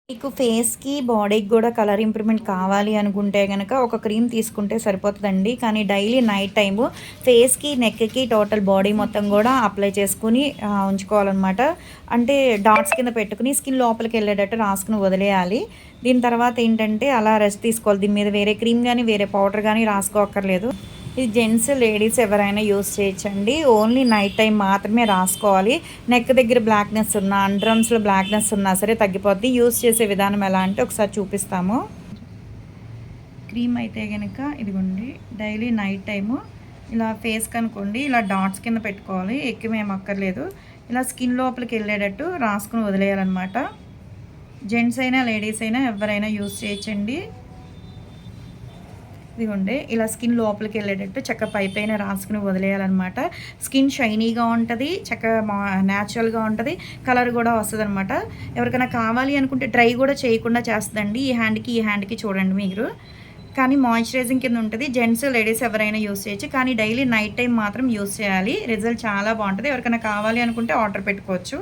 మీకు ఫేస్‌కి, బాడీకి గూడా కలర్ ఇంప్రూవ్‌మెంట్ కావాలి అనుకుంటే గనక ఒక క్రీమ్ తీసుకుంటే సరిపోతదండి. కానీ డైలీ నైట్ టైము ఫేస్‌కి, నెక్‌కి టోటల్ బాడీ మొత్తం గూడా అప్లై చేసుకొని ఉంచుకోవాలనమాట. అంటే డాట్స్ కింద పెట్టుకొని స్కిన్ లోపలికెళ్ళేటట్టు రాసుకొని వదిలేయాలి. దీని తర్వాత ఏంటంటే అలా రెస్ట్ తీసుకోవాలి. దీని మీద వేరే క్రీమ్ గానీ, వేరే పౌడర్ గానీ రాసుకోక్కర్లేదు. ఇది జెంట్స్, లేడీస్ ఎవరైనా యూజ్ చేయొచ్చండి. ఓన్లీ నైట్ టైం మాత్రమే రాసుకోవాలి. నెక్ దగ్గర బ్లాక్‌నెస్ ఉన్నా, అండర్ ఆర్మ్స్‌లో బ్లాక్‌నెస్ ఉన్నా సరే తగ్గిపోద్ది. యూజ్ చేసే విధానం ఎలా అంటే ఒకసారి చూపిస్తాము. క్రీమ్ అయితే గనక ఇదిగోండి డైలీ నైట్ టైము ఇలా ఫేస్‌కనుకోండి ఇలా డాట్స్ కింద పెట్టుకోవాలి. ఎక్కువేం అక్కర్లేదు. ఇలా స్కిన్ లోపలికెళ్ళేటట్టు రాసుకొని వదిలేయాలనమాట. జెంట్స్ అయినా, లేడీస్ అయినా ఎవ్వరైనా యూజ్ చేయొచ్చండి. ఇదిగోండి ఇలా స్కిన్ లోపలికెళ్ళేటట్టు చక్కగా పైపైన రాసుకొని వదిలేయాలనమాట. స్కిన్ షైనీగా ఉంటది. చక్కగా న్యాచురల్‌గా ఉంటది. కలర్ గూడా వస్తదనమాట. ఎవరికైనా కావాలి అనుకుంటే డ్రై గూడా చేయకుండా చేస్తదండి. ఈ హ్యాండ్‌కి, ఈ హ్యాండ్‌కి చూడండి మీరు. కానీ మాయిశ్చరైజింగ్ కింద ఉంటది. జెంట్స్, లేడీస్ ఎవరైనా యూజ్ చేయొచ్చు. కానీ డైలీ నైట్ టైమ్ మాత్రం యూజ్ చేయాలి. రిజల్ట్ చాలా బావుంటది. ఎవరికైనా కావాలి అనుకుంటే ఆర్డర్ పెట్టుకోవచ్చు.